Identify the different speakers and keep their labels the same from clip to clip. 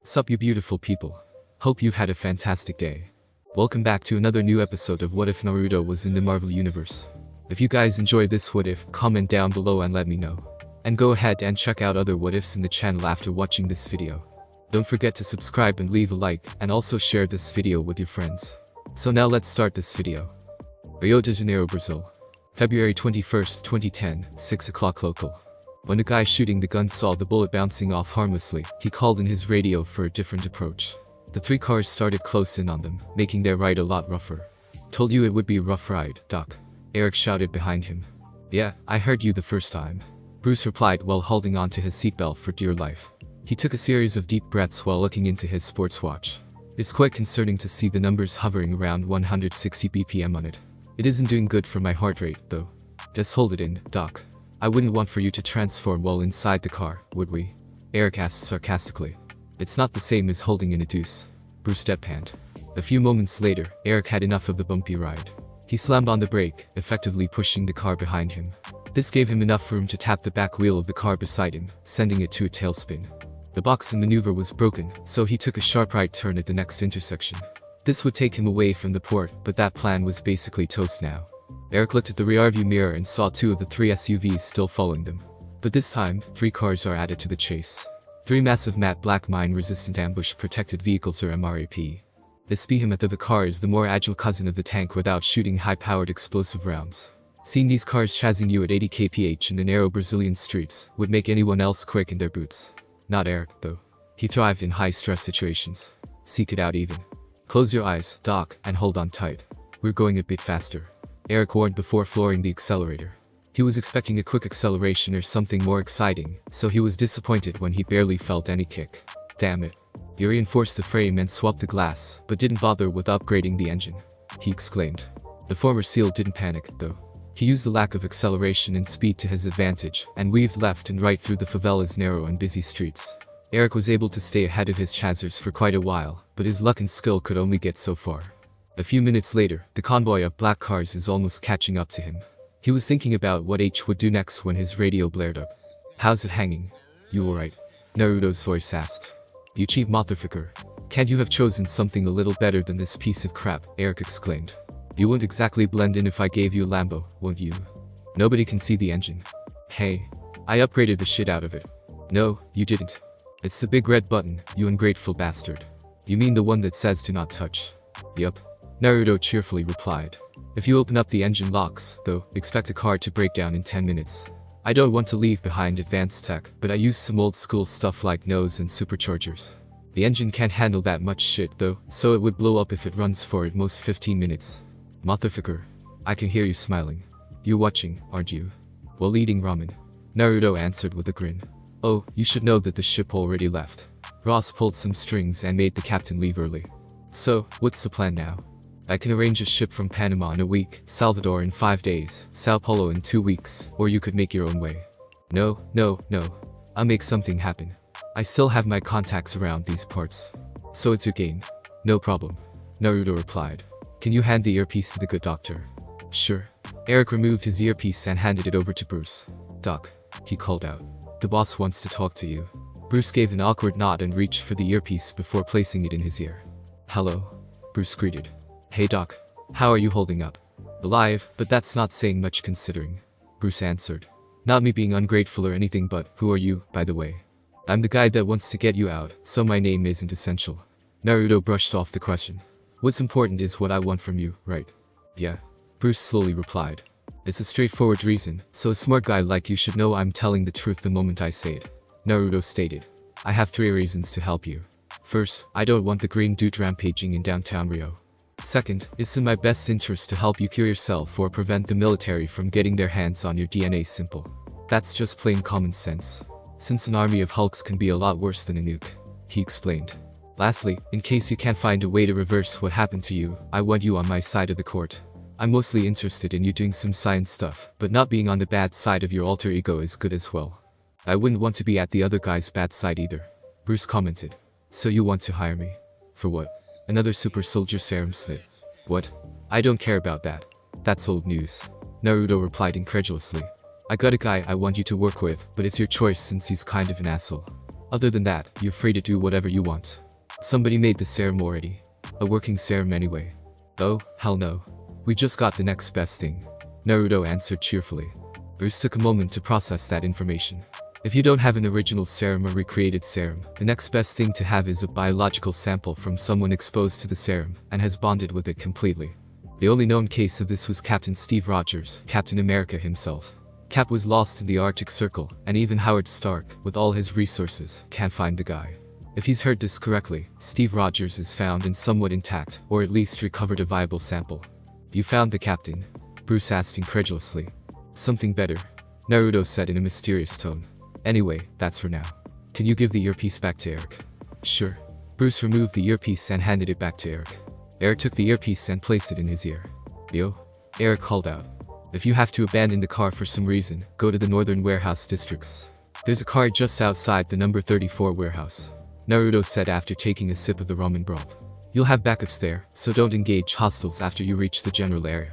Speaker 1: Sup you beautiful people. Hope you've had a fantastic day. Welcome back to another new episode of What If Naruto Was in the Marvel Universe. If you guys enjoy this what if, comment down below and let me know. And go ahead and check out other what ifs in the channel after watching this video. Don't forget to subscribe and leave a like, and also share this video with your friends. So now let's start this video. Rio de Janeiro, Brazil. February 21st, 2010, 6 o'clock local. When the guy shooting the gun saw the bullet bouncing off harmlessly, he called in his radio for a different approach. The three cars started close in on them, making their ride a lot rougher. Told you it would be a rough ride, Doc. Eric shouted behind him. Yeah, I heard you the first time. Bruce replied while holding on to his seatbelt for dear life. He took a series of deep breaths while looking into his sports watch. It's quite concerning to see the numbers hovering around 160 BPM on it. It isn't doing good for my heart rate, though. Just hold it in, Doc. I wouldn't want for you to transform while inside the car, would we? Eric asked sarcastically. It's not the same as holding in a deuce. Bruce deadpanned. A few moments later, Eric had enough of the bumpy ride. He slammed on the brake, effectively pushing the car behind him. This gave him enough room to tap the back wheel of the car beside him, sending it to a tailspin. The boxing maneuver was broken, so he took a sharp right turn at the next intersection. This would take him away from the port, but that plan was basically toast now. Eric looked at the rearview mirror and saw two of the three SUVs still following them. But this time, three cars are added to the chase. Three massive matte black mine-resistant ambush-protected vehicles or MRAP. This behemoth of a car is the more agile cousin of the tank without shooting high-powered explosive rounds. Seeing these cars chasing you at 80 kph in the narrow Brazilian streets would make anyone else quake in their boots. Not Eric, though. He thrived in high-stress situations. Seek it out even. Close your eyes, Doc, and hold on tight. We're going a bit faster. Eric warned before flooring the accelerator. He was expecting a quick acceleration or something more exciting, so he was disappointed when he barely felt any kick. Damn it. He reinforced the frame and swapped the glass, but didn't bother with upgrading the engine. He exclaimed. The former SEAL didn't panic, though. He used the lack of acceleration and speed to his advantage, and weaved left and right through the favela's narrow and busy streets. Eric was able to stay ahead of his chasers for quite a while, but his luck and skill could only get so far. A few minutes later, the convoy of black cars is almost catching up to him. He was thinking about what H would do next when his radio blared up. How's it hanging? You alright? Naruto's voice asked. You cheap motherfucker. Can't you have chosen something a little better than this piece of crap? Eric exclaimed. You wouldn't exactly blend in if I gave you a Lambo, won't you? Nobody can see the engine. Hey. I upgraded the shit out of it. No, you didn't. It's the big red button, you ungrateful bastard. You mean the one that says do not touch? Yup. Naruto cheerfully replied. If you open up the engine locks, though, expect the car to break down in 10 minutes. I don't want to leave behind advanced tech, but I use some old school stuff like nose and superchargers. The engine can't handle that much shit though, so it would blow up if it runs for at most 15 minutes. Motherfucker. I can hear you smiling. You watching, aren't you? While eating ramen. Naruto answered with a grin. Oh, you should know that the ship already left. Ross pulled some strings and made the captain leave early. So, what's the plan now? I can arrange a ship from Panama in a week, Salvador in 5 days, Sao Paulo in 2 weeks, or you could make your own way. No. I'll make something happen. I still have my contacts around these parts. So it's your game. No problem. Naruto replied. Can you hand the earpiece to the good doctor? Sure. Eric removed his earpiece and handed it over to Bruce. Doc. He called out. The boss wants to talk to you. Bruce gave an awkward nod and reached for the earpiece before placing it in his ear. Hello. Bruce greeted. Hey Doc. How are you holding up? Alive, but that's not saying much considering. Bruce answered. Not me being ungrateful or anything, but who are you, by the way? I'm the guy that wants to get you out, so my name isn't essential. Naruto brushed off the question. What's important is what I want from you, right? Yeah. Bruce slowly replied. It's a straightforward reason, so a smart guy like you should know I'm telling the truth the moment I say it. Naruto stated. I have 3 reasons to help you. First, I don't want the green dude rampaging in downtown Rio. Second, it's in my best interest to help you cure yourself or prevent the military from getting their hands on your DNA. Simple. That's just plain common sense. Since an army of Hulks can be a lot worse than a nuke. He explained. Lastly, in case you can't find a way to reverse what happened to you, I want you on my side of the court. I'm mostly interested in you doing some science stuff, but not being on the bad side of your alter ego is good as well. I wouldn't want to be at the other guy's bad side either. Bruce commented. So you want to hire me? For what? Another super soldier serum slit. What? I don't care about that. That's old news. Naruto replied incredulously. I got a guy I want you to work with, but it's your choice since he's kind of an asshole. Other than that, you're free to do whatever you want. Somebody made the serum already. A working serum anyway. Oh, hell no. We just got the next best thing. Naruto answered cheerfully. Bruce took a moment to process that information. If you don't have an original serum or recreated serum, the next best thing to have is a biological sample from someone exposed to the serum and has bonded with it completely. The only known case of this was Captain Steve Rogers, Captain America himself. Cap was lost in the Arctic Circle, and even Howard Stark, with all his resources, can't find the guy. If he's heard this correctly, Steve Rogers is found and somewhat intact, or at least recovered a viable sample. You found the captain? Bruce asked incredulously. Something better, Naruto said in a mysterious tone. Anyway, that's for now. Can you give the earpiece back to Eric? Sure. Bruce removed the earpiece and handed it back to Eric. Eric took the earpiece and placed it in his ear. Yo? Eric called out. If you have to abandon the car for some reason, go to the northern warehouse districts. There's a car just outside the number 34 warehouse. Naruto said after taking a sip of the ramen broth. You'll have backups there, so don't engage hostiles after you reach the general area.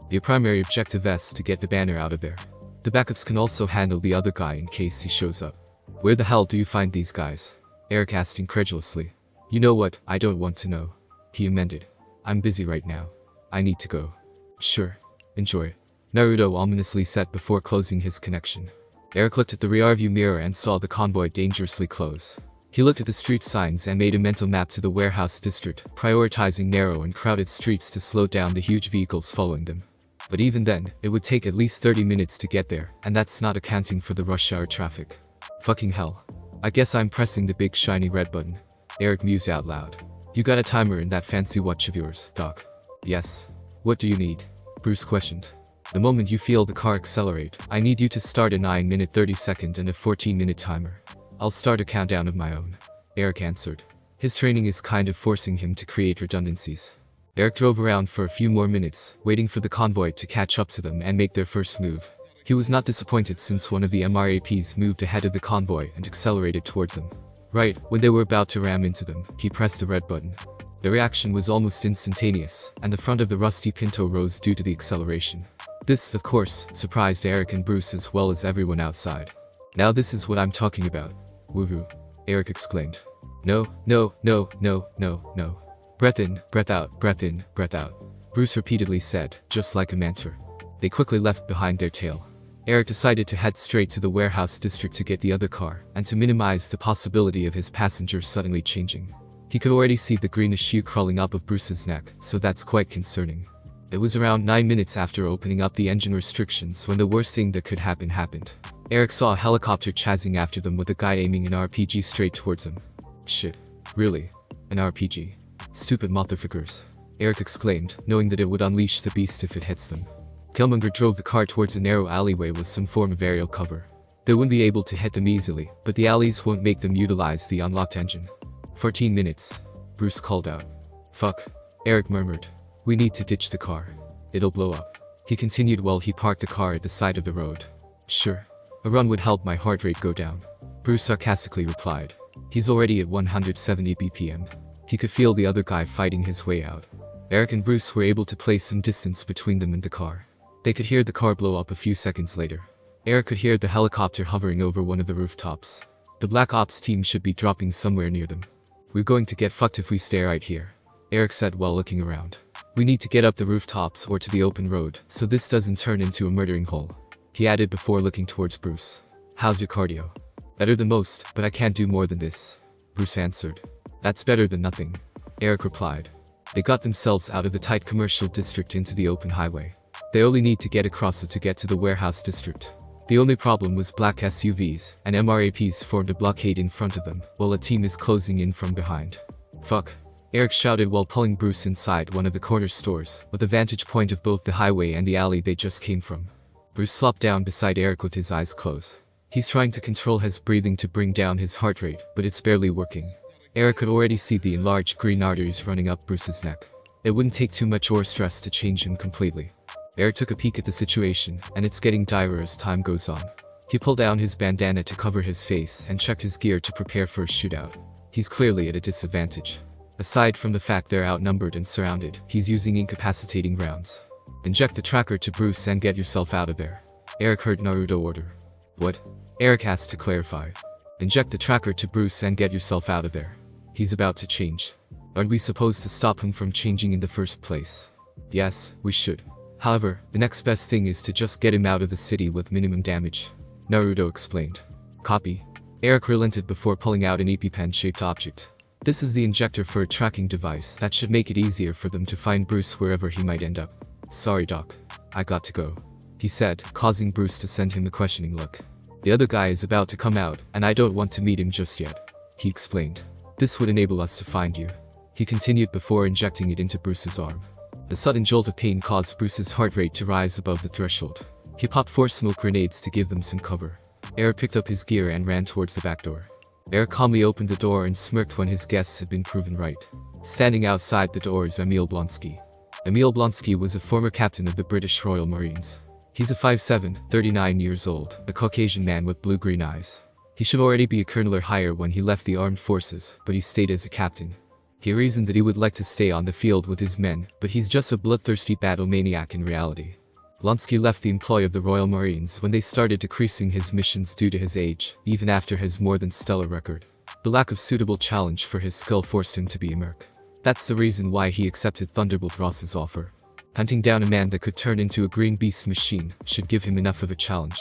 Speaker 1: Your primary objective is to get the banner out of there. The backups can also handle the other guy in case he shows up. Where the hell do you find these guys? Eric asked incredulously. You know what, I don't want to know. He amended. I'm busy right now. I need to go. Sure. Enjoy. Naruto ominously said before closing his connection. Eric looked at the rearview mirror and saw the convoy dangerously close. He looked at the street signs and made a mental map to the warehouse district, prioritizing narrow and crowded streets to slow down the huge vehicles following them. But even then, it would take at least 30 minutes to get there, and that's not accounting for the rush hour traffic. Fucking hell. I guess I'm pressing the big shiny red button. Eric mused out loud. You got a timer in that fancy watch of yours, Doc? Yes. What do you need? Bruce questioned. The moment you feel the car accelerate, I need you to start a 9-minute 30-second and a 14-minute timer. I'll start a countdown of my own. Eric answered. His training is kind of forcing him to create redundancies. Eric drove around for a few more minutes, waiting for the convoy to catch up to them and make their first move. He was not disappointed since one of the MRAPs moved ahead of the convoy and accelerated towards them. Right, when they were about to ram into them, he pressed the red button. The reaction was almost instantaneous, and the front of the rusty Pinto rose due to the acceleration. This, of course, surprised Eric and Bruce as well as everyone outside. Now this is what I'm talking about. Woohoo! Eric exclaimed. No, no, no, no, no, no. Breath in, breath out, breath in, breath out. Bruce repeatedly said, just like a mantra. They quickly left behind their tail. Eric decided to head straight to the warehouse district to get the other car, and to minimize the possibility of his passenger suddenly changing. He could already see the greenish hue crawling up of Bruce's neck, so that's quite concerning. It was around 9 minutes after opening up the engine restrictions when the worst thing that could happen happened. Eric saw a helicopter chasing after them with a guy aiming an RPG straight towards them. Shit. Really? An RPG? Stupid motherfuckers. Eric exclaimed, knowing that it would unleash the beast if it hits them. Killmonger drove the car towards a narrow alleyway with some form of aerial cover. They wouldn't be able to hit them easily, but the alleys won't make them utilize the unlocked engine. 14 minutes. Bruce called out. Fuck. Eric murmured. We need to ditch the car. It'll blow up. He continued while he parked the car at the side of the road. Sure. A run would help my heart rate go down. Bruce sarcastically replied. He's already at 170 BPM. He could feel the other guy fighting his way out. Eric and Bruce were able to place some distance between them and the car. They could hear the car blow up a few seconds later. Eric could hear the helicopter hovering over one of the rooftops. The Black Ops team should be dropping somewhere near them. We're going to get fucked if we stay right here, Eric said while looking around. We need to get up the rooftops or to the open road, so this doesn't turn into a murdering hole. He added before looking towards Bruce. How's your cardio? Better than most, but I can't do more than this, Bruce answered. That's better than nothing, Eric replied. They got themselves out of the tight commercial district into the open highway. They only need to get across it to get to the warehouse district. The only problem was black SUVs, and MRAPs formed a blockade in front of them, while a team is closing in from behind. Fuck. Eric shouted while pulling Bruce inside one of the corner stores, with a vantage point of both the highway and the alley they just came from. Bruce flopped down beside Eric with his eyes closed. He's trying to control his breathing to bring down his heart rate, but it's barely working. Eric could already see the enlarged green arteries running up Bruce's neck. It wouldn't take too much or stress to change him completely. Eric took a peek at the situation, and it's getting direr as time goes on. He pulled down his bandana to cover his face and checked his gear to prepare for a shootout. He's clearly at a disadvantage. Aside from the fact they're outnumbered and surrounded, he's using incapacitating rounds. Inject the tracker to Bruce and get yourself out of there, Eric heard Naruto order. What? Eric asked to clarify. Inject the tracker to Bruce and get yourself out of there. He's about to change. Aren't we supposed to stop him from changing in the first place? Yes, we should. However, the next best thing is to just get him out of the city with minimum damage. Naruto explained. Copy. Eric relented before pulling out an EpiPen-shaped object. This is the injector for a tracking device that should make it easier for them to find Bruce wherever he might end up. Sorry Doc. I got to go, he said, causing Bruce to send him a questioning look. The other guy is about to come out, and I don't want to meet him just yet, he explained. This would enable us to find you, he continued before injecting it into Bruce's arm. The sudden jolt of pain caused Bruce's heart rate to rise above the threshold. He popped 4 smoke grenades to give them some cover. Eric picked up his gear and ran towards the back door. Eric calmly opened the door and smirked when his guests had been proven right. Standing outside the door is Emil Blonsky. Emil Blonsky was a former captain of the British Royal Marines. He's a 5'7", 39 years old, a Caucasian man with blue-green eyes. He should already be a colonel or higher when he left the armed forces, but he stayed as a captain. He reasoned that he would like to stay on the field with his men, but he's just a bloodthirsty battle maniac in reality. Blonsky left the employ of the Royal Marines when they started decreasing his missions due to his age, even after his more than stellar record. The lack of suitable challenge for his skill forced him to be a merc. That's the reason why he accepted Thunderbolt Ross's offer. Hunting down a man that could turn into a green beast machine should give him enough of a challenge.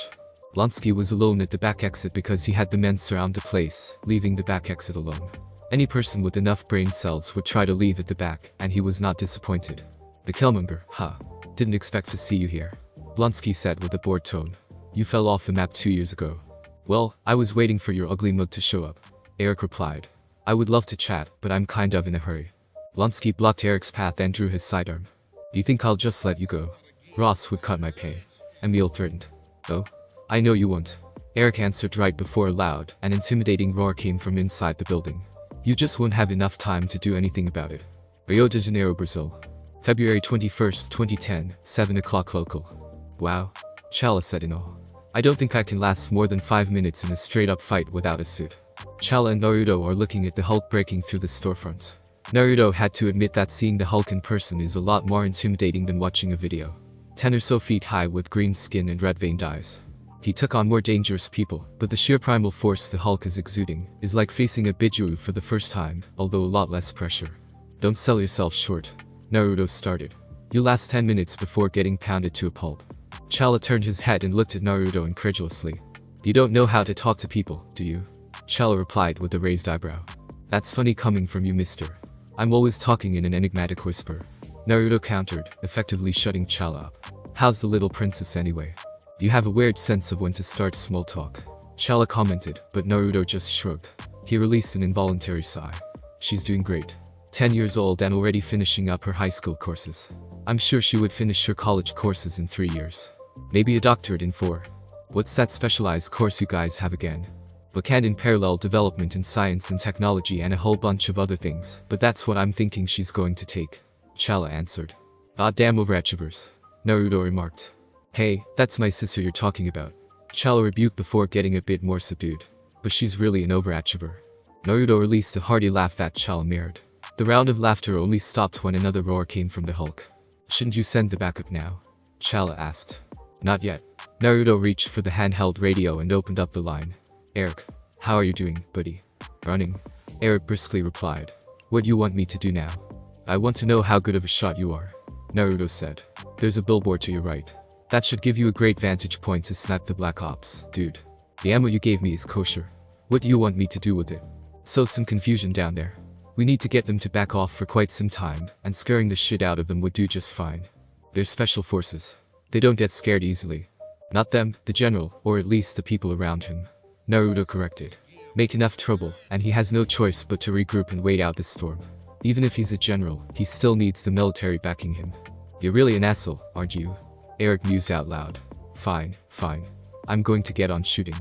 Speaker 1: Blonsky was alone at the back exit because he had the men surround the place, leaving the back exit alone. Any person with enough brain cells would try to leave at the back, and he was not disappointed. The Killmonger, huh? Didn't expect to see you here, Blonsky said with a bored tone. You fell off the map 2 years ago. Well, I was waiting for your ugly mug to show up, Eric replied. I would love to chat, but I'm kind of in a hurry. Blonsky blocked Eric's path and drew his sidearm. You think I'll just let you go? Ross would cut my pay, Emil threatened. Oh? I know you won't, Eric answered right before a loud and intimidating roar came from inside the building. You just won't have enough time to do anything about it. Rio de Janeiro, Brazil. February 21st, 2010, 7 o'clock local. Wow, Chala said in awe. I don't think I can last more than 5 minutes in a straight-up fight without a suit. Chala and Naruto are looking at the Hulk breaking through the storefront. Naruto had to admit that seeing the Hulk in person is a lot more intimidating than watching a video. 10 or so feet high with green skin and red-veined eyes. He took on more dangerous people, but the sheer primal force the Hulk is exuding is like facing a Bijuru for the first time, although a lot less pressure. Don't sell yourself short, Naruto started. You last 10 minutes before getting pounded to a pulp. Chala turned his head and looked at Naruto incredulously. You don't know how to talk to people, do you? Chala replied with a raised eyebrow. That's funny coming from you, mister. I'm always talking in an enigmatic whisper. Naruto countered, effectively shutting Chala up. How's the little princess anyway? You have a weird sense of when to start small talk, Chala commented, but Naruto just shrugged. He released an involuntary sigh. She's doing great. 10 years old and already finishing up her high school courses. I'm sure she would finish her college courses in 3 years. Maybe a doctorate in 4. What's that specialized course you guys have again? Wakandan parallel development in science and technology and a whole bunch of other things, but that's what I'm thinking she's going to take, Chala answered. Ah damn overachievers, Naruto remarked. Hey, that's my sister you're talking about, Chala rebuked before getting a bit more subdued. But she's really an overachiever. Naruto released a hearty laugh that Chala mirrored. The round of laughter only stopped when another roar came from the Hulk. Shouldn't you send the backup now? Chala asked. Not yet. Naruto reached for the handheld radio and opened up the line. Eric, how are you doing, buddy? Running. Eric briskly replied. What do you want me to do now? I want to know how good of a shot you are, Naruto said. There's a billboard to your right. That should give you a great vantage point to snipe the Black Ops, dude. The ammo you gave me is kosher. What do you want me to do with it? Sow some confusion down there. We need to get them to back off for quite some time, and scaring the shit out of them would do just fine. They're special forces. They don't get scared easily. Not them, the general, or at least the people around him, Naruto corrected. Make enough trouble, and he has no choice but to regroup and wait out this storm. Even if he's a general, he still needs the military backing him. You're really an asshole, aren't you? Eric mused out loud. Fine, fine. I'm going to get on shooting.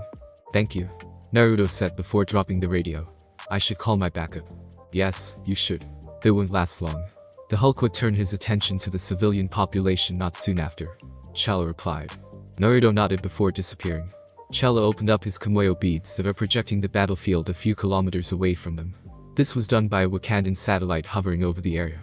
Speaker 1: Thank you, Naruto said before dropping the radio. I should call my backup. Yes, you should. They won't last long. The Hulk would turn his attention to the civilian population not soon after, Chala replied. Naruto nodded before disappearing. Chala opened up his Kimoyo beads that are projecting the battlefield a few kilometers away from them. This was done by a Wakandan satellite hovering over the area.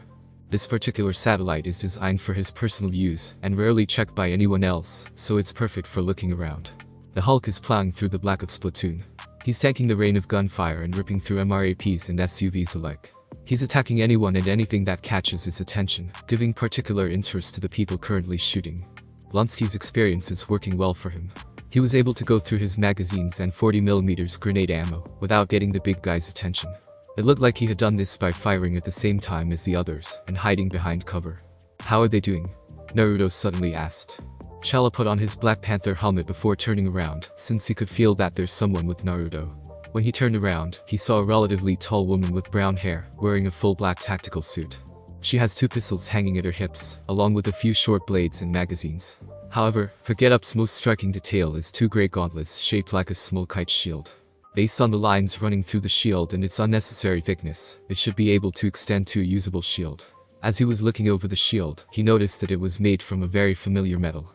Speaker 1: This particular satellite is designed for his personal use and rarely checked by anyone else, so it's perfect for looking around. The Hulk is plowing through the Black Ops platoon. He's tanking the rain of gunfire and ripping through MRAPs and SUVs alike. He's attacking anyone and anything that catches his attention, giving particular interest to the people currently shooting. Blonsky's experience is working well for him. He was able to go through his magazines and 40mm grenade ammo without getting the big guy's attention. It looked like he had done this by firing at the same time as the others and hiding behind cover. How are they doing? Naruto suddenly asked. Chala put on his Black Panther helmet before turning around, since he could feel that there's someone with Naruto. When he turned around, he saw a relatively tall woman with brown hair, wearing a full black tactical suit. She has 2 pistols hanging at her hips, along with a few short blades and magazines. However, her get-up's most striking detail is 2 grey gauntlets shaped like a small kite shield. Based on the lines running through the shield and its unnecessary thickness, it should be able to extend to a usable shield. As he was looking over the shield, he noticed that it was made from a very familiar metal.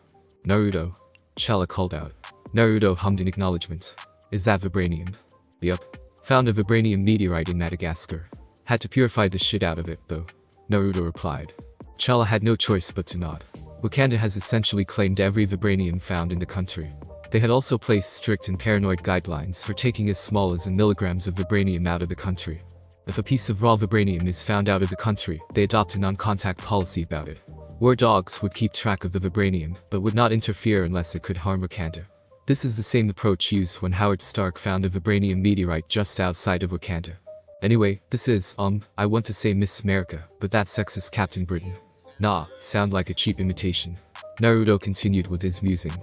Speaker 1: Naruto. Chala called out. Naruto hummed in acknowledgement. Is that vibranium? Yup. Found a vibranium meteorite in Madagascar. Had to purify the shit out of it, though. Naruto replied. Chala had no choice but to nod. Wakanda has essentially claimed every vibranium found in the country. They had also placed strict and paranoid guidelines for taking as small as 1 milligrams of vibranium out of the country. If a piece of raw vibranium is found out of the country, they adopt a non-contact policy about it. War dogs would keep track of the vibranium, but would not interfere unless it could harm Wakanda. This is the same approach used when Howard Stark found a vibranium meteorite just outside of Wakanda. Anyway, this is, I want to say Miss America, but that's sexist Captain Britain. Nah, sound like a cheap imitation. Naruto continued with his musing.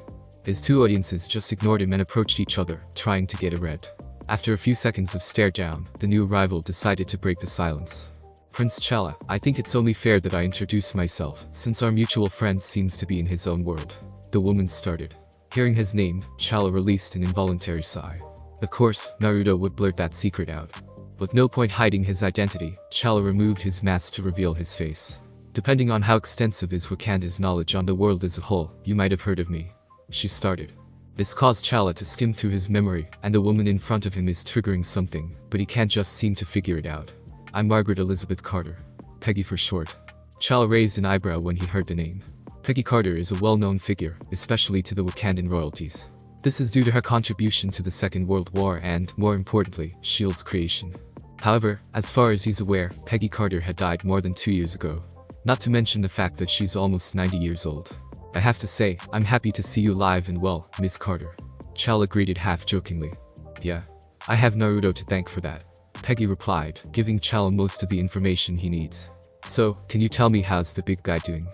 Speaker 1: His 2 audiences just ignored him and approached each other, trying to get a read. After a few seconds of stare down, the new arrival decided to break the silence. Prince Chala, I think it's only fair that I introduce myself, since our mutual friend seems to be in his own world. The woman started. Hearing his name, Chala released an involuntary sigh. Of course, Naruto would blurt that secret out. With no point hiding his identity, Chala removed his mask to reveal his face. Depending on how extensive is Wakanda's knowledge on the world as a whole, you might have heard of me. She started. This caused Chala to skim through his memory, and the woman in front of him is triggering something, but he can't just seem to figure it out. I'm Margaret Elizabeth Carter. Peggy for short. Chala raised an eyebrow when he heard the name. Peggy Carter is a well-known figure, especially to the Wakandan royalties. This is due to her contribution to the Second World War and, more importantly, S.H.I.E.L.D's creation. However, as far as he's aware, Peggy Carter had died more than 2 years ago. Not to mention the fact that she's almost 90 years old. I have to say, I'm happy to see you alive and well, Miss Carter. Chala greeted half-jokingly. Yeah. I have Naruto to thank for that. Peggy replied, giving Chala most of the information he needs. So, can you tell me how's the big guy doing?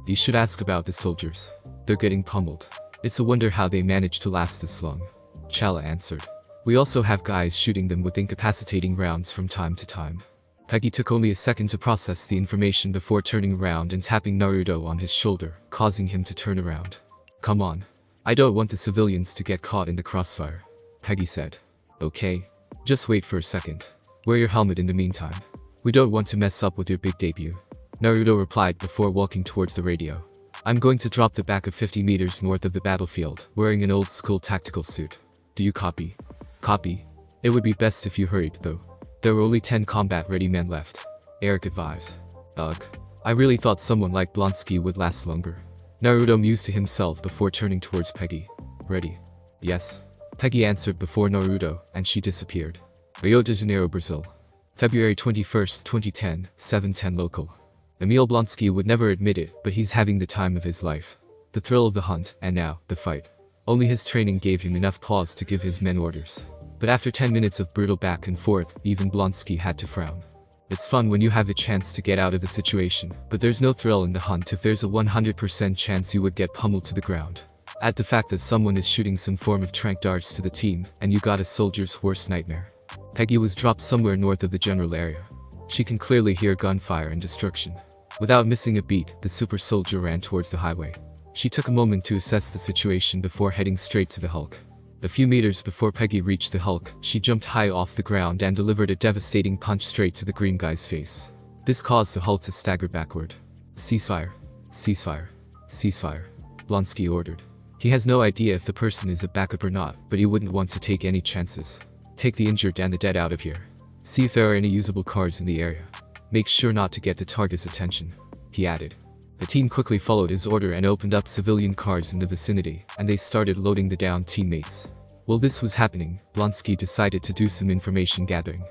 Speaker 1: You should ask about the soldiers. They're getting pummeled. It's a wonder how they manage to last this long. Chala answered. We also have guys shooting them with incapacitating rounds from time to time. Peggy took only a second to process the information before turning around and tapping Naruto on his shoulder, causing him to turn around. Come on. I don't want the civilians to get caught in the crossfire. Peggy said. Okay. Just wait for a second. Wear your helmet in the meantime. We don't want to mess up with your big debut. Naruto replied before walking towards the radio. I'm going to drop the back of 50 meters north of the battlefield, wearing an old-school tactical suit. Do you copy? Copy. It would be best if you hurried, though. There were only 10 combat-ready men left. Eric advised. Ugh. I really thought someone like Blonsky would last longer. Naruto mused to himself before turning towards Peggy. Ready? Yes. Peggy answered before Naruto, and she disappeared. Rio de Janeiro, Brazil. February 21, 2010, 7:10 local. Emil Blonsky would never admit it, but he's having the time of his life. The thrill of the hunt, and now, the fight. Only his training gave him enough pause to give his men orders. But after 10 minutes of brutal back and forth, even Blonsky had to frown. It's fun when you have the chance to get out of the situation, but there's no thrill in the hunt if there's a 100% chance you would get pummeled to the ground. Add the fact that someone is shooting some form of tranq darts to the team, and you got a soldier's worst nightmare. Peggy was dropped somewhere north of the general area. She can clearly hear gunfire and destruction. Without missing a beat, the super soldier ran towards the highway. She took a moment to assess the situation before heading straight to the Hulk. A few meters before Peggy reached the Hulk, she jumped high off the ground and delivered a devastating punch straight to the green guy's face. This caused the Hulk to stagger backward. Ceasefire. Ceasefire. Ceasefire. Blonsky ordered. He has no idea if the person is a backup or not, but he wouldn't want to take any chances. Take the injured and the dead out of here. See if there are any usable cars in the area. Make sure not to get the target's attention, he added. The team quickly followed his order and opened up civilian cars in the vicinity, and they started loading the downed teammates. While this was happening, Blonsky decided to do some information gathering.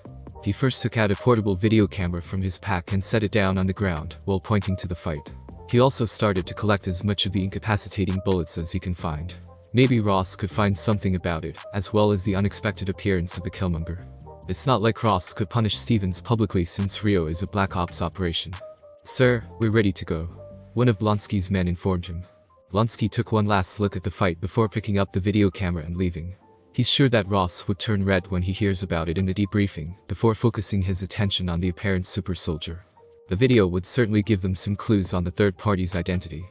Speaker 1: He first took out a portable video camera from his pack and set it down on the ground while pointing to the fight. He also started to collect as much of the incapacitating bullets as he can find. Maybe Ross could find something about it, as well as the unexpected appearance of the Killmonger. It's not like Ross could punish Stevens publicly since Rio is a Black Ops operation. "Sir, we're ready to go," one of Blonsky's men informed him. Blonsky took one last look at the fight before picking up the video camera and leaving. He's sure that Ross would turn red when he hears about it in the debriefing, before focusing his attention on the apparent super soldier. The video would certainly give them some clues on the third party's identity.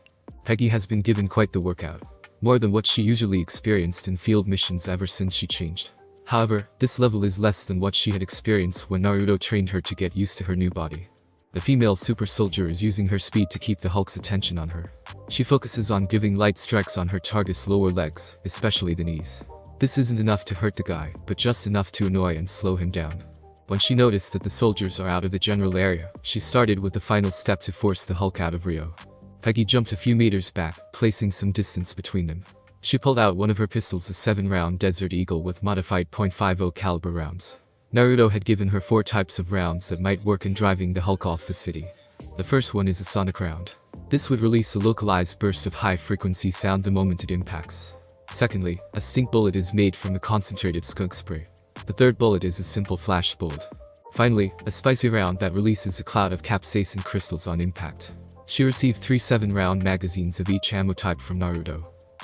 Speaker 1: Peggy has been given quite the workout. More than what she usually experienced in field missions ever since she changed. However, this level is less than what she had experienced when Naruto trained her to get used to her new body. The female super soldier is using her speed to keep the Hulk's attention on her. She focuses on giving light strikes on her target's lower legs, especially the knees. This isn't enough to hurt the guy, but just enough to annoy and slow him down. When she noticed that the soldiers are out of the general area, she started with the final step to force the Hulk out of Rio. Peggy jumped a few meters back, placing some distance between them. She pulled out one of her pistols, a 7-round Desert Eagle with modified .50 caliber rounds. Naruto had given her 4 types of rounds that might work in driving the Hulk off the city. The first one is a sonic round. This would release a localized burst of high-frequency sound the moment it impacts. Secondly, a stink bullet is made from a concentrated skunk spray. The third bullet is a simple flash bullet. Finally, a spicy round that releases a cloud of capsaicin crystals on impact. She received 3 7-round magazines of each ammo type from Naruto.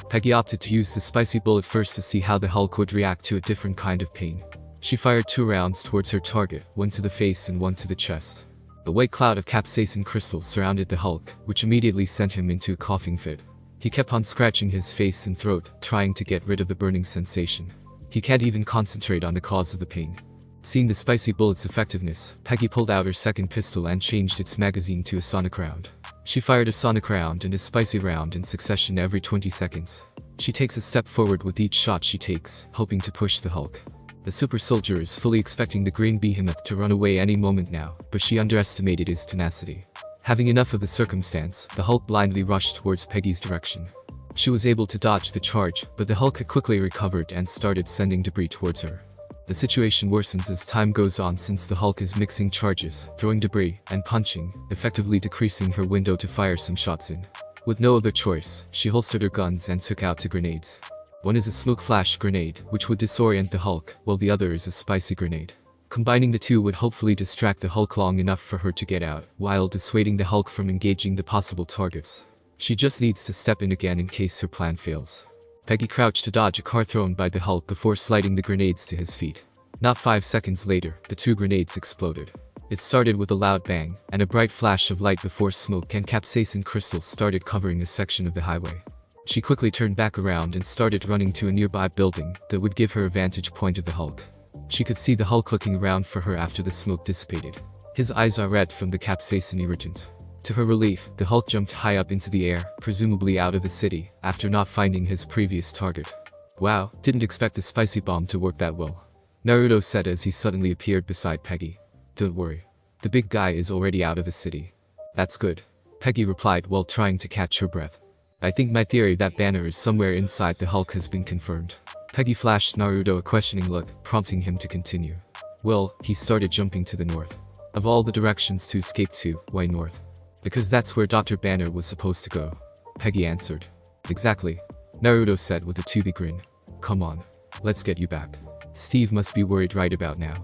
Speaker 1: Peggy opted to use the spicy bullet first to see how the Hulk would react to a different kind of pain. She fired 2 rounds towards her target, one to the face and one to the chest. A white cloud of capsaicin crystals surrounded the Hulk, which immediately sent him into a coughing fit. He kept on scratching his face and throat, trying to get rid of the burning sensation. He can't even concentrate on the cause of the pain. Seeing the spicy bullet's effectiveness, Peggy pulled out her second pistol and changed its magazine to a sonic round. She fired a sonic round and a spicy round in succession every 20 seconds. She takes a step forward with each shot she takes, hoping to push the Hulk. The super soldier is fully expecting the green behemoth to run away any moment now, but she underestimated his tenacity. Having enough of the circumstance, the Hulk blindly rushed towards Peggy's direction. She was able to dodge the charge, but the Hulk had quickly recovered and started sending debris towards her. The situation worsens as time goes on since the Hulk is mixing charges, throwing debris, and punching, effectively decreasing her window to fire some shots in. With no other choice, she holstered her guns and took out 2 grenades. One is a smoke flash grenade, which would disorient the Hulk, while the other is a spicy grenade. Combining the two would hopefully distract the Hulk long enough for her to get out, while dissuading the Hulk from engaging the possible targets. She just needs to step in again in case her plan fails. Peggy crouched to dodge a car thrown by the Hulk before sliding the grenades to his feet. Not 5 seconds later, the 2 grenades exploded. It started with a loud bang, and a bright flash of light before smoke and capsaicin crystals started covering a section of the highway. She quickly turned back around and started running to a nearby building that would give her a vantage point of the Hulk. She could see the Hulk looking around for her after the smoke dissipated. His eyes are red from the capsaicin irritant. To her relief, the Hulk jumped high up into the air, presumably out of the city, after not finding his previous target. "Wow, didn't expect the spicy bomb to work that well," Naruto said as he suddenly appeared beside Peggy. "Don't worry. The big guy is already out of the city." "That's good," Peggy replied while trying to catch her breath. "I think my theory that Banner is somewhere inside the Hulk has been confirmed." Peggy flashed Naruto a questioning look, prompting him to continue. "Well, he started jumping to the north. Of all the directions to escape to, why north?" "Because that's where Dr. Banner was supposed to go," Peggy answered. "Exactly," Naruto said with a toothy grin. "Come on. Let's get you back. Steve must be worried right about now."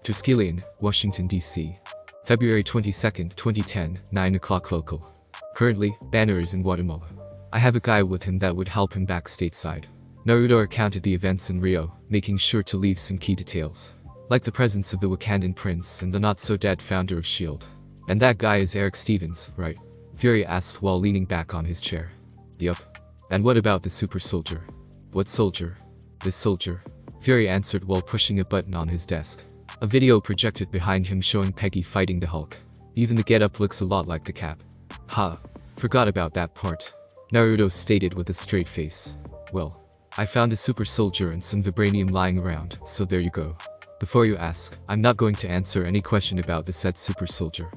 Speaker 1: Tuskegee, Washington, D.C. February 22, 2010, 9 o'clock local. Currently, Banner is in Guatemala. I have a guy with him that would help him back stateside. Naruto recounted the events in Rio, making sure to leave some key details, like the presence of the Wakandan prince and the not-so-dead founder of S.H.I.E.L.D. "And that guy is Eric Stevens, right?" Fury asked while leaning back on his chair. "Yup. And what about the super soldier?" "What soldier?" "This soldier," Fury answered while pushing a button on his desk. A video projected behind him showing Peggy fighting the Hulk. Even the getup looks a lot like the cap. "Ha. Forgot about that part," Naruto stated with a straight face. "Well, I found a super soldier and some vibranium lying around, so there you go. Before you ask, I'm not going to answer any question about the said super soldier.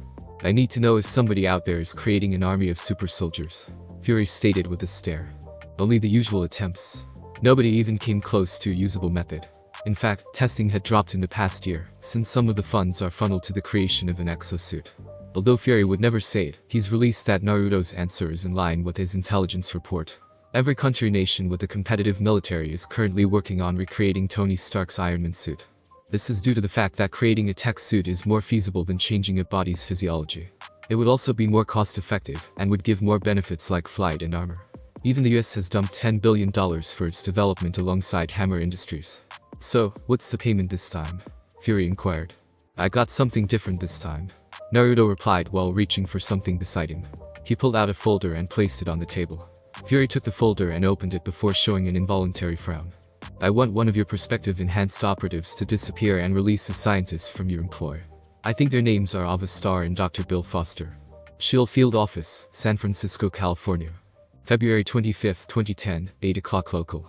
Speaker 1: I need to know if somebody out there is creating an army of super soldiers," Fury stated with a stare. "Only the usual attempts. Nobody even came close to a usable method. In fact, testing had dropped in the past year, since some of the funds are funneled to the creation of an exosuit. Although Fury would never say it, he's released that Naruto's answer is in line with his intelligence report. Every country nation with a competitive military is currently working on recreating Tony Stark's Iron Man suit. This is due to the fact that creating a tech suit is more feasible than changing a body's physiology. It would also be more cost-effective, and would give more benefits like flight and armor. Even the US has dumped $10 billion for its development alongside Hammer Industries. So, what's the payment this time? Fury inquired. I got something different this time. Naruto replied while reaching for something beside him. He pulled out a folder and placed it on the table. Fury took the folder and opened it before showing an involuntary frown. I want one of your prospective enhanced operatives to disappear and release a scientist from your employ. I think their names are Ava Starr and Dr. Bill Foster. Shield Field Office, San Francisco, California. February 25, 2010, 8 o'clock local.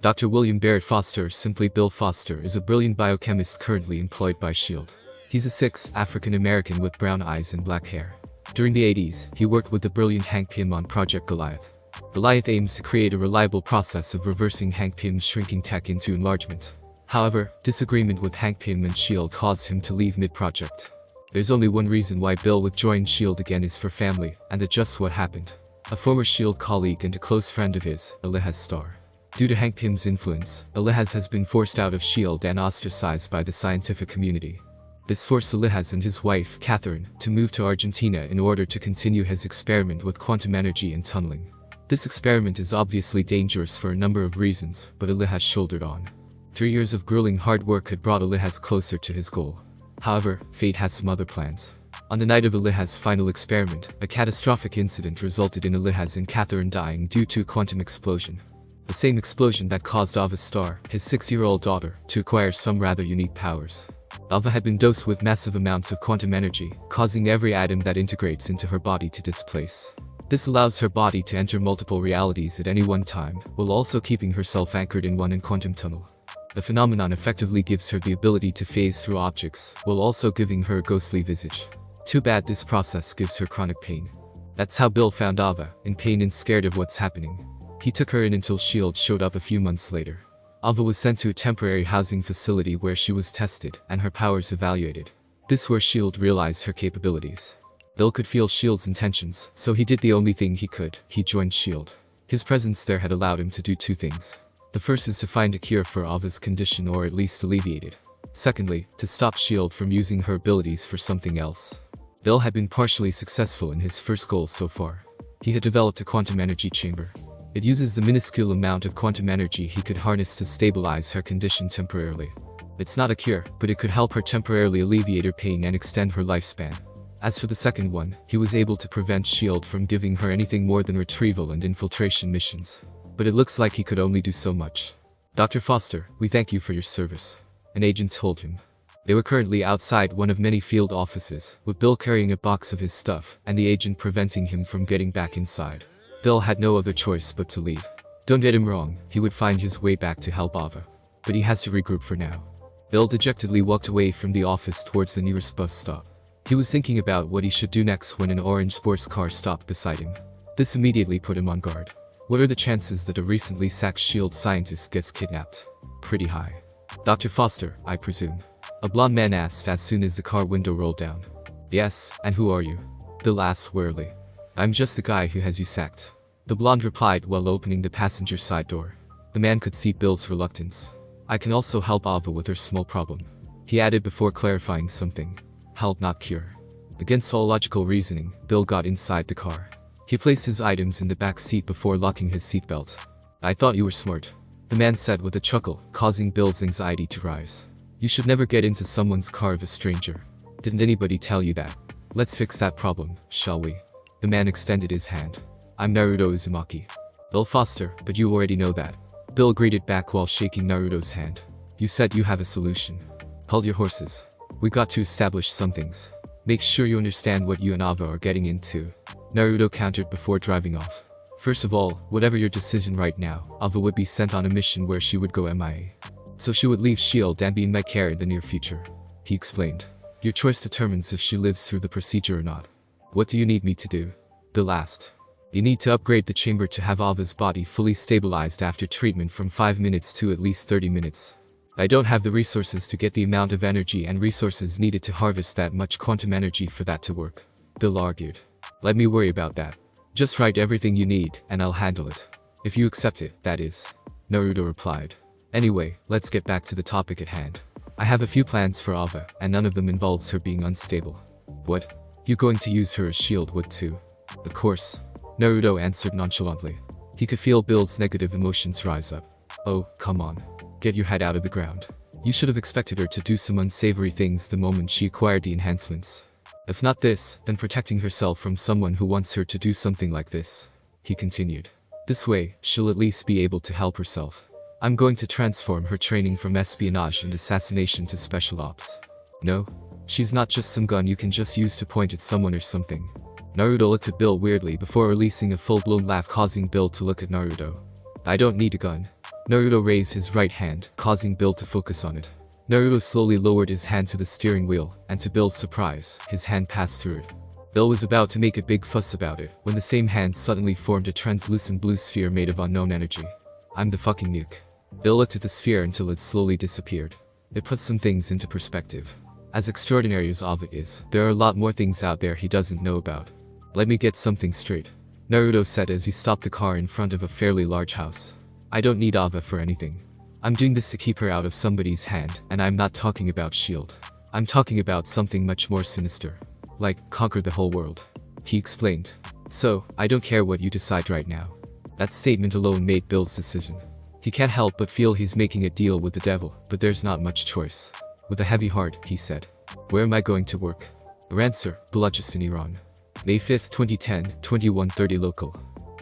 Speaker 1: Dr. William Barrett Foster, simply Bill Foster, is a brilliant biochemist currently employed by SHIELD. He's a 6 African American with brown eyes and black hair. During the 80s, he worked with the brilliant Hank Pym on Project Goliath. Goliath aims to create a reliable process of reversing Hank Pym's shrinking tech into enlargement. However, disagreement with Hank Pym and SHIELD caused him to leave mid-project. There's only one reason why Bill would join SHIELD again, is for family, and that's just what happened. A former SHIELD colleague and a close friend of his, Ava Starr. Due to Hank Pym's influence, Ava has been forced out of SHIELD and ostracized by the scientific community. This forced Ava and his wife, Catherine, to move to Argentina in order to continue his experiment with quantum energy and tunneling. This experiment is obviously dangerous for a number of reasons, but Ava shouldered on. 3 years of grueling hard work had brought Ava closer to his goal. However, fate has some other plans. On the night of Ava's final experiment, a catastrophic incident resulted in Ava and Catherine dying due to a quantum explosion. The same explosion that caused Ava Starr, his 6-year-old daughter, to acquire some rather unique powers. Ava had been dosed with massive amounts of quantum energy, causing every atom that integrates into her body to displace. This allows her body to enter multiple realities at any one time, while also keeping herself anchored in one quantum tunnel. The phenomenon effectively gives her the ability to phase through objects, while also giving her a ghostly visage. Too bad this process gives her chronic pain. That's how Bill found Ava, in pain and scared of what's happening. He took her in until SHIELD showed up a few months later. Ava was sent to a temporary housing facility where she was tested and her powers evaluated. This where SHIELD realized her capabilities. Bill could feel SHIELD's intentions, so he did the only thing he could: he joined SHIELD. His presence there had allowed him to do 2 things. The first is to find a cure for Ava's condition, or at least alleviate it. Secondly, to stop SHIELD from using her abilities for something else. Bill had been partially successful in his first goal so far. He had developed a quantum energy chamber. It uses the minuscule amount of quantum energy he could harness to stabilize her condition temporarily. It's not a cure, but it could help her temporarily alleviate her pain and extend her lifespan. As for the second one, he was able to prevent SHIELD from giving her anything more than retrieval and infiltration missions. But it looks like he could only do so much. Dr. Foster, we thank you for your service, an agent told him. They were currently outside one of many field offices, with Bill carrying a box of his stuff, and the agent preventing him from getting back inside. Bill had no other choice but to leave. Don't get him wrong, he would find his way back to help Ava. But he has to regroup for now. Bill dejectedly walked away from the office towards the nearest bus stop. He was thinking about what he should do next when an orange sports car stopped beside him. This immediately put him on guard. What are the chances that a recently sacked SHIELD scientist gets kidnapped? Pretty high. Dr. Foster, I presume? A blond man asked as soon as the car window rolled down. Yes, and who are you? Bill asked wearily. I'm just the guy who has you sacked. The blonde replied while opening the passenger side door. The man could see Bill's reluctance. I can also help Ava with her small problem, he added before clarifying something. Help, not cure. Against all logical reasoning, Bill got inside the car. He placed his items in the back seat before locking his seatbelt. I thought you were smart, the man said with a chuckle, causing Bill's anxiety to rise. You should never get into someone's car of a stranger. Didn't anybody tell you that? Let's fix that problem, shall we? The man extended his hand. I'm Naruto Uzumaki. Bill Foster, but you already know that. Bill greeted back while shaking Naruto's hand. You said you have a solution. Hold your horses. We got to establish some things. Make sure you understand what you and Ava are getting into, Naruto countered before driving off. First of all, whatever your decision right now, Ava would be sent on a mission where she would go MIA. So she would leave SHIELD and be in my care in the near future, he explained. Your choice determines if she lives through the procedure or not. What do you need me to do? Bill asked. You need to upgrade the chamber to have Ava's body fully stabilized after treatment from 5 minutes to at least 30 minutes. I don't have the resources to get the amount of energy and resources needed to harvest that much quantum energy for that to work, Bill argued. Let me worry about that. Just write everything you need, and I'll handle it. If you accept it, that is. Naruto replied. Anyway, let's get back to the topic at hand. I have a few plans for Ava, and none of them involves her being unstable. What? You going to use her as shield wood too? Of course. Naruto answered nonchalantly. He could feel Bill's negative emotions rise up. Oh, come on. Get your head out of the ground. You should have expected her to do some unsavory things the moment she acquired the enhancements. If not this, then protecting herself from someone who wants her to do something like this. He continued. This way, she'll at least be able to help herself. I'm going to transform her training from espionage and assassination to special ops. No? She's not just some gun you can just use to point at someone or something. Naruto looked at Bill weirdly before releasing a full-blown laugh, causing Bill to look at Naruto. I don't need a gun. Naruto raised his right hand, causing Bill to focus on it. Naruto slowly lowered his hand to the steering wheel, and to Bill's surprise, his hand passed through it. Bill was about to make a big fuss about it, when the same hand suddenly formed a translucent blue sphere made of unknown energy. I'm the fucking nuke. Bill looked at the sphere until it slowly disappeared. It puts some things into perspective. As extraordinary as Ava is, there are a lot more things out there he doesn't know about. Let me get something straight, Naruto said as he stopped the car in front of a fairly large house. I don't need Ava for anything. I'm doing this to keep her out of somebody's hand, and I'm not talking about S.H.I.E.L.D. I'm talking about something much more sinister. Like, conquer the whole world. He explained. So, I don't care what you decide right now. That statement alone made Bill's decision. He can't help but feel he's making a deal with the devil, but there's not much choice. With a heavy heart, he said. Where am I going to work? Answer, Balochistan, Iran. May 5th, 2010, 21:30 local.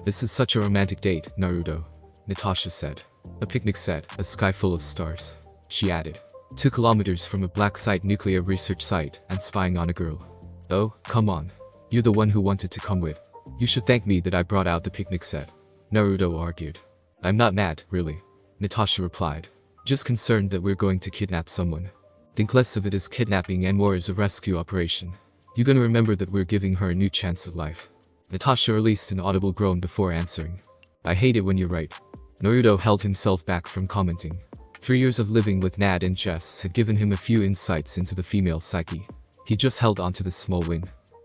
Speaker 1: This is such a romantic date, Naruto. Natasha said. A picnic set, a sky full of stars. She added. 2 kilometers from a black site nuclear research site, and spying on a girl. Oh, come on. You're the one who wanted to come with. You should thank me that I brought out the picnic set. Naruto argued. I'm not mad, really. Natasha replied. Just concerned that we're going to kidnap someone. Think less of it as kidnapping and more as a rescue operation. You gonna remember that we're giving her a new chance at life. Natasha released an audible groan before answering. I hate it when you're right. Naruto held himself back from commenting. 3 years of living with Nad and Jess had given him a few insights into the female psyche. He just held on to this small win.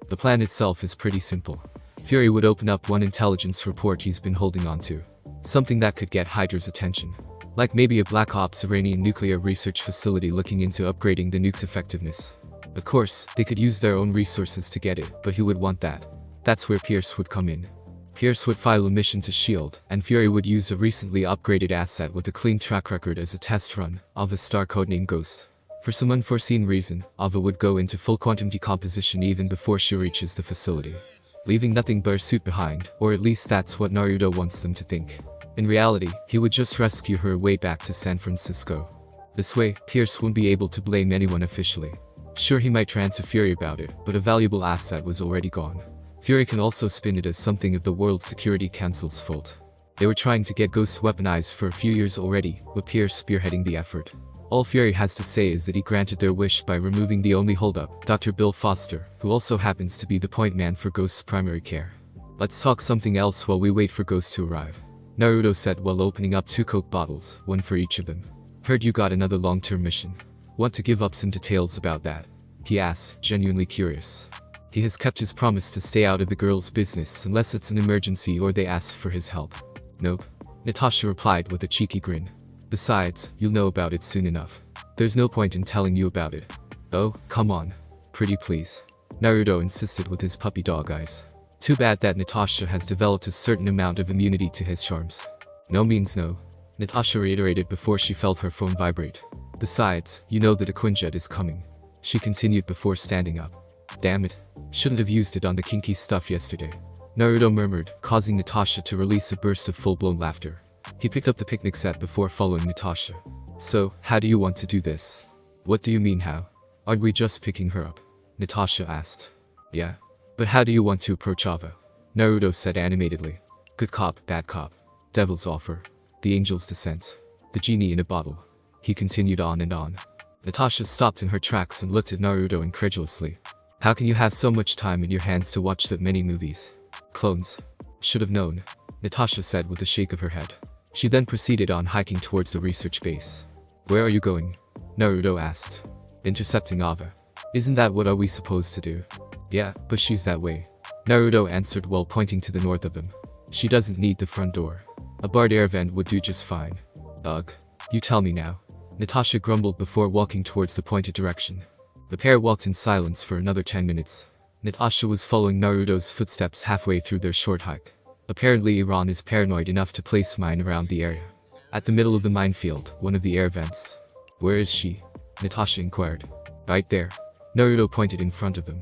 Speaker 1: The plan itself is pretty simple. Fury would open up one intelligence report he's been holding on to. Something that could get Hydra's attention. Like maybe a Black Ops Iranian nuclear research facility looking into upgrading the nuke's effectiveness. Of course, they could use their own resources to get it, but who would want that? That's where Pierce would come in. Pierce would file a mission to S.H.I.E.L.D., and Fury would use a recently upgraded asset with a clean track record as a test run, Ava Starr codename Ghost. For some unforeseen reason, Ava would go into full quantum decomposition even before she reaches the facility. Leaving nothing but her suit behind, or at least that's what Naruto wants them to think. In reality, he would just rescue her way back to San Francisco. This way, Pierce won't be able to blame anyone officially. Sure, he might try to Fury about it, but a valuable asset was already gone. Fury can also spin it as something of the World Security Council's fault. They were trying to get Ghost weaponized for a few years already, with Pierce spearheading the effort. All Fury has to say is that he granted their wish by removing the only holdup, Dr. Bill Foster, who also happens to be the point man for Ghost's primary care. Let's talk something else while we wait for Ghost to arrive, Naruto said while opening up 2 Coke bottles, one for each of them. Heard you got another long-term mission. Want to give up some details about that? He asked, genuinely curious. He has kept his promise to stay out of the girl's business unless it's an emergency or they ask for his help. Nope. Natasha replied with a cheeky grin. Besides, you'll know about it soon enough. There's no point in telling you about it. Oh, come on. Pretty please. Naruto insisted with his puppy dog eyes. Too bad that Natasha has developed a certain amount of immunity to his charms. No means no. Natasha reiterated before she felt her phone vibrate. Besides, you know that a Quinjet is coming. She continued before standing up. Damn it. Shouldn't have used it on the kinky stuff yesterday. Naruto murmured, causing Natasha to release a burst of full-blown laughter. He picked up the picnic set before following Natasha. So, how do you want to do this? What do you mean how? Aren't we just picking her up? Natasha asked. Yeah. But how do you want to approach Ava? Naruto said animatedly. Good cop, bad cop. Devil's offer. The angel's descent. The genie in a bottle. He continued on and on. Natasha stopped in her tracks and looked at Naruto incredulously. How can you have so much time in your hands to watch that many movies? Clones. Should have known, Natasha said with a shake of her head. She then proceeded on hiking towards the research base. Where are you going? Naruto asked. Intercepting Ava. Isn't that what are we supposed to do? Yeah, but she's that way. Naruto answered while pointing to the north of them. She doesn't need the front door. A barred air vent would do just fine. Ugh. You tell me now. Natasha grumbled before walking towards the pointed direction. The pair walked in silence for another 10 minutes. Natasha was following Naruto's footsteps halfway through their short hike. Apparently Iran is paranoid enough to place mine around the area. At the middle of the minefield, one of the air vents. Where is she? Natasha inquired. Right there. Naruto pointed in front of them.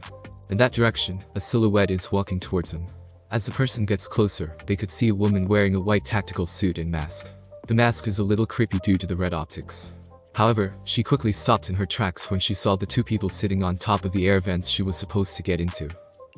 Speaker 1: In that direction, a silhouette is walking towards them. As the person gets closer, they could see a woman wearing a white tactical suit and mask. The mask is a little creepy due to the red optics. However, she quickly stopped in her tracks when she saw the two people sitting on top of the air vents she was supposed to get into.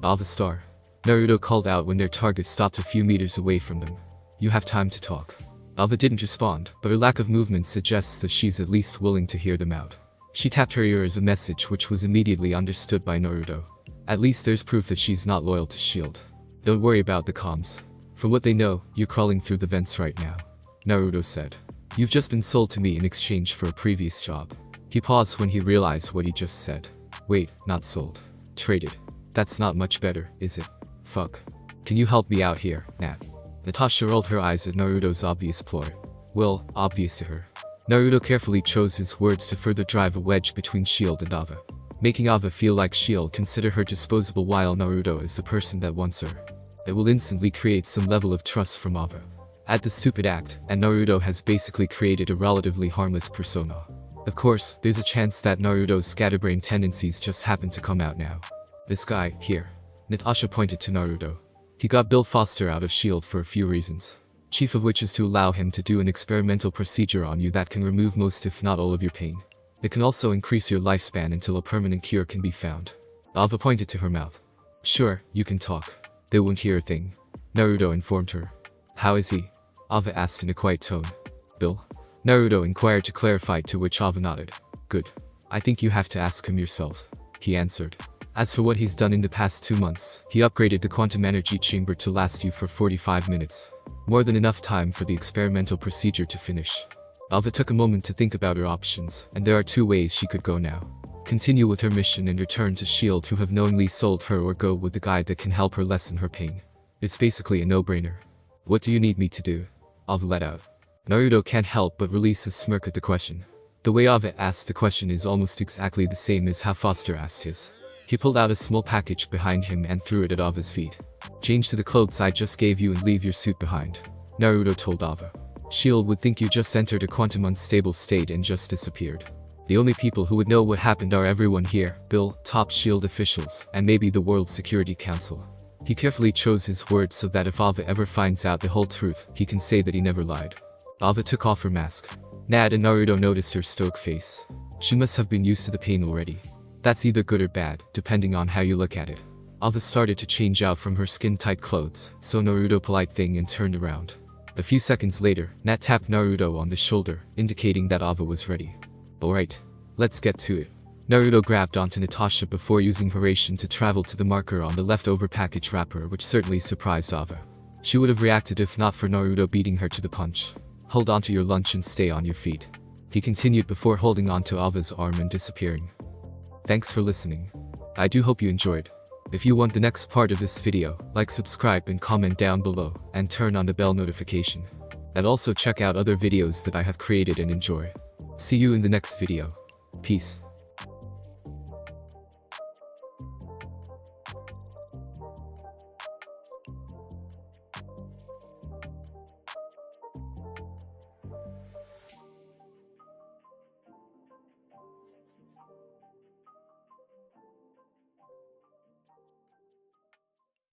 Speaker 1: Ava Starr. Naruto called out when their target stopped a few meters away from them. You have time to talk. Ava didn't respond, but her lack of movement suggests that she's at least willing to hear them out. She tapped her ear as a message which was immediately understood by Naruto. At least there's proof that she's not loyal to S.H.I.E.L.D. Don't worry about the comms. From what they know, you're crawling through the vents right now. Naruto said. You've just been sold to me in exchange for a previous job. He paused when he realized what he just said. Wait, not sold. Traded. That's not much better, is it? Fuck. Can you help me out here, Nat? Natasha rolled her eyes at Naruto's obvious ploy. Well, obvious to her. Naruto carefully chose his words to further drive a wedge between S.H.I.E.L.D. and Ava. Making Ava feel like S.H.I.E.L.D. consider her disposable while Naruto is the person that wants her. It will instantly create some level of trust from Ava. At the stupid act, and Naruto has basically created a relatively harmless persona. Of course, there's a chance that Naruto's scatterbrain tendencies just happen to come out now. This guy, here. Natasha pointed to Naruto. He got Bill Foster out of S.H.I.E.L.D. for a few reasons. Chief of which is to allow him to do an experimental procedure on you that can remove most if not all of your pain. It can also increase your lifespan until a permanent cure can be found. Ava pointed to her mouth. Sure, you can talk. They won't hear a thing. Naruto informed her. How is he? Ava asked in a quiet tone. Bill? Naruto inquired to clarify, to which Ava nodded. Good. I think you have to ask him yourself. He answered. As for what he's done in the past 2 months, he upgraded the quantum energy chamber to last you for 45 minutes. More than enough time for the experimental procedure to finish. Ava took a moment to think about her options, and there are 2 ways she could go now. Continue with her mission and return to S.H.I.E.L.D. who have knowingly sold her, or go with the guy that can help her lessen her pain. It's basically a no-brainer. What do you need me to do? Ava let out. Naruto can't help but release a smirk at the question. The way Ava asked the question is almost exactly the same as how Foster asked his. He pulled out a small package behind him and threw it at Ava's feet. Change to the clothes I just gave you and leave your suit behind. Naruto told Ava. S.H.I.E.L.D. would think you just entered a quantum unstable state and just disappeared. The only people who would know what happened are everyone here, Bill, top S.H.I.E.L.D. officials, and maybe the World Security Council. He carefully chose his words so that if Ava ever finds out the whole truth, he can say that he never lied. Ava took off her mask. Nad and Naruto noticed her stoic face. She must have been used to the pain already. That's either good or bad, depending on how you look at it. Ava started to change out from her skin-tight clothes, so Naruto polite thing and turned around. A few seconds later, Nat tapped Naruto on the shoulder, indicating that Ava was ready. Alright. Let's get to it. Naruto grabbed onto Natasha before using Haration to travel to the marker on the leftover package wrapper, which certainly surprised Ava. She would have reacted if not for Naruto beating her to the punch. Hold onto your lunch and stay on your feet. He continued before holding onto Ava's arm and disappearing. Thanks for listening. I do hope you enjoyed. If you want the next part of this video, like, subscribe and comment down below, and turn on the bell notification. And also check out other videos that I have created and enjoy. See you in the next video. Peace.